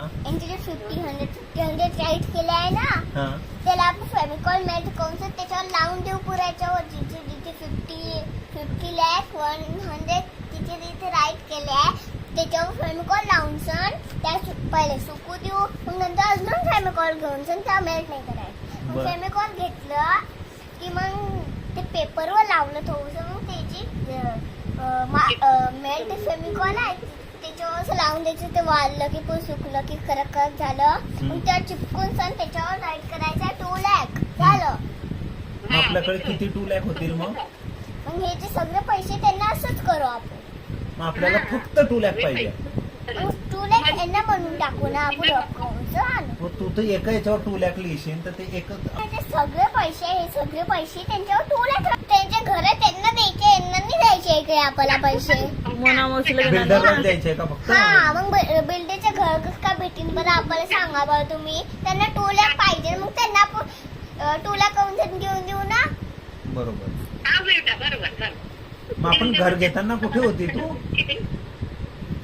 यांचे 50 राईट केले आहे ना, त्याला आपण फेविकॉल मेल्ट करून त्याच्यावर लावून देऊ पुऱ्याच्यावर. जिथे जिथे 50 लाख 100 तिथे तिथे राईट केले आहे त्याच्यावर फेविकॉल लावून सण त्या पहिले सुकू देऊ, मग नंतर अजून फेविकॉल घेऊन सण त्या मेल्ट नाही करायचं. मग फेविकॉल घेतलं की मग ते पेपरवर लावलं थोडंसं, मग त्याची मेल्ट फेविकॉल आहे त्याच्यावर असं लावून द्यायचं. ते वाळलं की पण सुकलं की करक झालं, मग त्यावर चिपकून सण त्याच्यावर राईट करायचं 2 लाख झालं. आपल्याकडे किती 2 लाख होतील मग हे जे सगळे पैसे त्यांना असंच करू आपण. आपल्याला फक्त 2 लाख पाहिजे. 2 लाख यांना म्हणून टाकू ना आपण अकाउंट. तू तर एका याच्यावर 2 लाख लिहिशील तर ते एकच. सगळे पैसे हे सगळे पैसे त्यांच्यावर 2 लाख त्यांच्या घरात त्यांना द्यायचे, यांना नाही द्यायचे इकडे आपल्याला पैसे. बिल्डरला द्यायचे का फक्त? हा, मग बिल्डरचे घर का भेटीन बरं आपल्याला सांगा बरं तुम्ही. त्यांना 2 लाख पाहिजे, मग त्यांना 2 लाख घेऊन देऊ ना. बरोबर. मग आपण घर घेताना कुठे होती तू?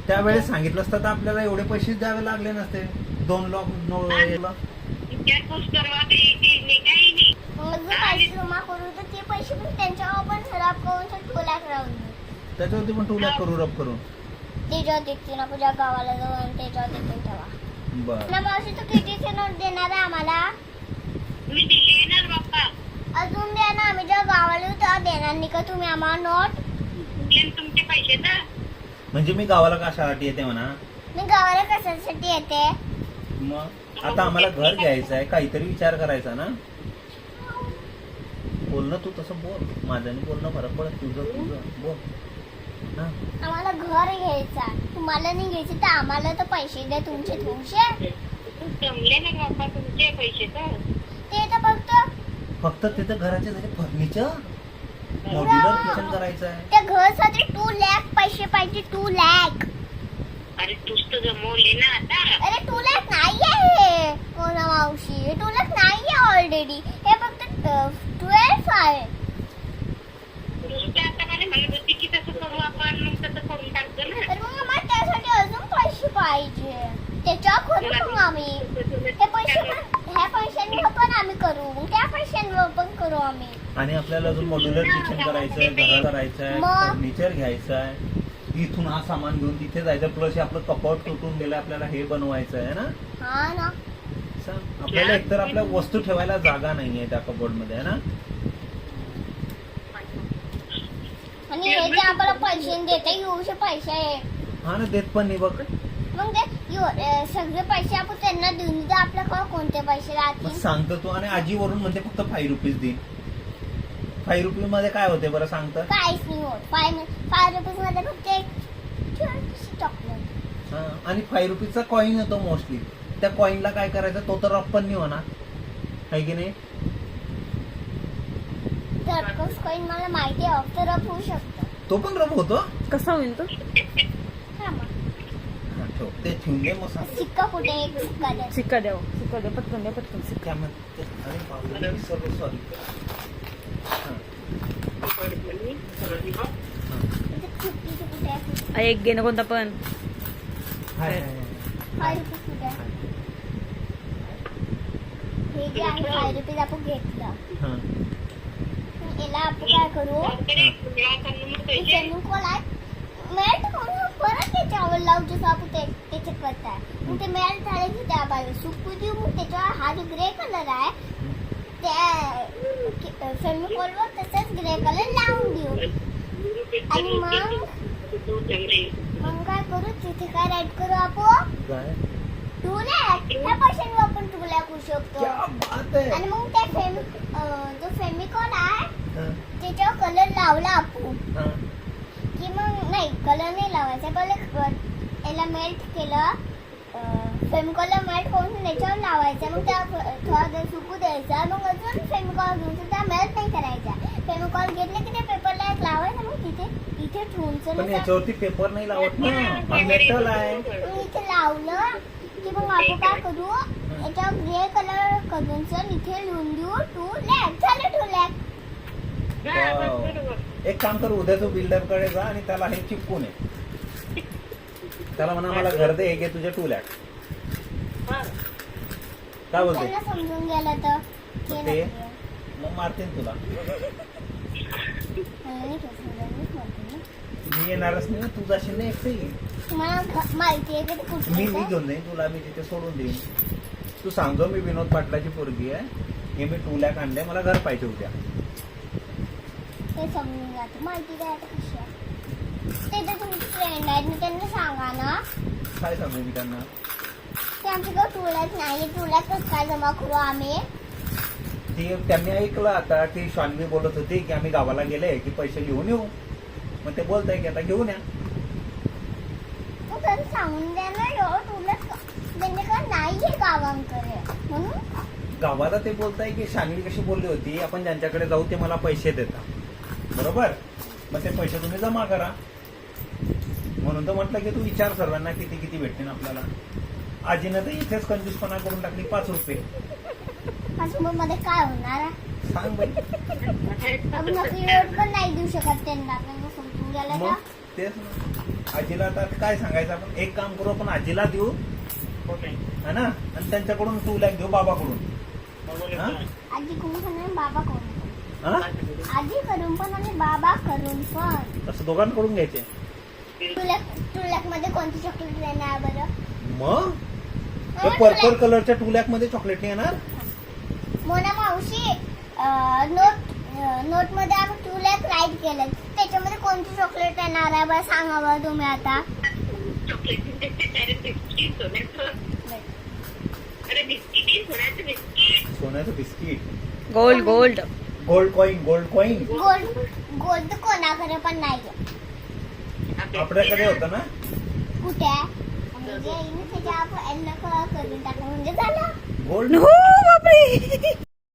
त्यावेळेस सांगितलं असतं तर आपल्याला एवढे पैसे द्यावे लागले नसते. 2 लाख पैसे जमा करू तर ते पैसे पण त्यांच्यावर आपण खराब करून 2 लाख राहून त्याच्यावरती पण 2 लाख करू रब करून त्याच्यावर देतील ना तुझ्या गावाला जाऊन त्याच्यावर देतील तेव्हा. बरं. मावशी तू कितीचे नोट देणार आहे आम्हाला? अजून द्या ना, आम्ही जेव्हा गावाला येऊ तेव्हा देणार नाही का तुम्ही आम्हाला नोट? तुमचे पैसे ना. म्हणजे मी गावाला कशासाठी येते म्हणा? मी गावाला कशासाठी येते? मग आता आम्हाला घर घ्यायचं आहे, काहीतरी विचार करायचा ना. बोलणं तू तसं बोल, माझ्याने बोलणं फरक पडत. तुझं बोल ना. आम्हाला घर घ्यायचा, तुम्हाला नाही घ्यायचे तर आम्हाला तर पैसे द्या तुमचे तुमचे. जमले ना बाप्पा तुमचे पैसे तर. ते तर फक्त तिथं घराचे झाले फर्निचर, मॉड्युलर किचन करायचं आहे. त्या घरासाठी 2 लाख पैसे पाहिजे. 2 लाख. अरे तूच तर जमवले ना आता. अरे 2 लाख नाही आहे कोणा मावशी, 2 लाख नाही आहे ऑलरेडी. हे फक्त 12 आहे. आता मला म्हणत होती की तसं करू आपण, मग तसं करून टाकतो ना. तर मग आम्हाला त्यासाठी अजून पैसे पाहिजे. त्याच्यावर करू मग आम्ही हे पैसे पण, ह्या पैशांवर पण आम्ही करू, त्या पैशांवर पण करू आम्ही. आणि आपल्याला अजून मॉड्युलर किचन करायचंय, घर करायचं आहे, फर्निचर घ्यायचं आहे. इथून हा सामान घेऊन तिथे जायचं, प्लस आपलं कपाट तुटून गेलं, आपल्याला हे बनवायचं आहे ना. हा ना. आपल्याला एकतर आपल्या वस्तू ठेवायला जागा नाहीये त्या कबोर्ड मध्ये, है ना. आणि हे जे आपल्याला पैसे देते येऊशे पैसे आहे. हा ना, देत पण नाही बघ. मग ते सगळे पैसे आपण त्यांना देऊन द्या. आपल्याकडे कोणते पैसे राहतील सांगतो तू. आणि आजी वरून म्हणते फक्त 5 रुपीज दे. 5 रुपये मध्ये काय होते बरं सांगतं? काहीच नाही होत. 5 रुपीज मध्ये फक्त एक चॉकलेट. आणि 5 रुपीजचा कॉईन येतो मोस्टली. त्या कॉईनला काय करायचं, तो तर रफ पण नाही होणार, आहे की नाही. तर कॉईन मला माहिती आहे तर रफ होऊ शकतो. तो पण रफ होतो. कसा होईल तो? ते ठेवून दे मग. सिक्का कुठे? एक सिक्का द्या. सिक्का द्या, सिक्का द्या, पटकन द्या, पटकन सिक्का. सॉरी. एक घे ना कोणता पण. 5 रुपीज कुठे आहे? हे जे आहे 5 रुपीज आपण घेतलं. याला आपण काय करू? मेल्ट करून परत त्याच्यावर लावू जसं आपण त्याचे करताय. मग ते मेल्ट झाले की त्या बाजू सुकू देऊ. मग त्याच्यावर हा जो ग्रे कलर आहे त्या फेविकॉलवर तसंच ग्रे कलर लावून देऊ. आणि मग काय करू, तिथे काय राईट करू आपण 2 लाख. ह्या पैशांवर आपण 2 लाख होऊ शकतो. आणि मग त्या जो फेविकॉल आहे त्याच्यावर कलर लावला आपण की मग नाही, कलर नाही लावायचा. पहिले याला मेल्ट केलं, फेविकॉलला मेल्ट करून त्याच्यावर लावायचं. मग त्या थोडा सुकू द्यायचा. मग अजून फेविकॉल घेऊन त्या मेल्ट नाही करायचा. फेविकॉल घेतले की ते पेपरला एक लावायचं. मग इथे ठेवून याच्यावरती पेपर नाही लावत ना, मेटल आहे. इथे लावलं की मग आपण काय करू, याच्यावर ग्रे कलर करून इथे लिहून देऊ 2 लाख. झाले 2 लाख. एक काम कर, उद्या तू बिल्डर कडे जा आणि त्याला हे चिपकून ये. त्याला म्हणा मला घर दे, हे घे तुझे 2 लाख. काय बोलते त्यांना समजून गेलं तर मग हे ते? नक्की. मग मारते तुला मला नाही काही समजूनच नव्हतं ना. मी येणारच नाही ना, तू जाशील नाही एकटी. तुम्हाला माहिती आहे का ते कुठे मी आहे? घेऊन जाईन तुला, मी तिथे सोडून देईन. तू सांगतो मी विनोद पाटलाची पोरगी आहे, हे मी 2 लाख आणले, मला घर पाहिजे उद्या. ते समजून जातं. माहिती काय आता कशी आहे. ते तर तुमचे फ्रेंड आहेत, मी त्यांना सांगा ना. काय सांगू मी त्यांना? ते आमच्याकडे टुलॅक नाही, टुलॅक काय जमा करू आम्ही. ते त्यांनी ऐकलं आता की शान्वी बोलत होती की आम्ही गावाला गेले की पैसे घेऊन येऊ. मग ते बोलताय की आता घेऊन या. तू त्यांना सांगून द्या ना, एवढं टुलॅक त्यांच्याकडे नाहीये गावांकडे म्हणून. गावाला ते बोलताय की शान्वी कशी बोलली होती, आपण ज्यांच्याकडे जाऊ ते मला पैसे देतात, बरोबर, मग ते पैसे तुम्ही जमा करा. म्हणून तर म्हटलं की तू विचार सर्वांना किती किती भेटतील आपल्याला. आजीनं तर इथेच कंजूसपणा करून टाकली 5 रुपये. मध्ये काय होणार आहे? सांग बाई. आपण नकली नोट पण नाही देऊ शकत त्यांना. त्यांना समजून गेलं मग का? तेच ना. आजीला आता काय सांगायचं, आपण एक काम करू, आपण आजीला देऊ है ना, आणि त्यांच्याकडून 2 लाख घेऊ बाबाकडून. हा? आजी करून पण आणि बाबा करून पण. हा? आजी करून पण आणि बाबा करून पण. असं दोघांकडून घ्यायचे. टुलॅक मध्ये कोणती चॉकलेट देणार बरं? मग ते पर्पल कलरच्या 2 लाख मध्ये चॉकलेट नाही येणार. मोना मावशी, नोट मध्ये आम्ही 2 लाख राईट केलं, त्याच्यामध्ये कोणती चॉकलेट येणार आहे बरं सांगा बरं तुम्ही आता. सोन्याचं biscuit, gold gold gold coin, gold coin gold कोणाकडे पण नाही. आपल्याकडे होतं ना. कुठे आहे? म्हणजे त्याच्या आपण करून टाकलं म्हणजे झालं. गोल्ड हो बापरे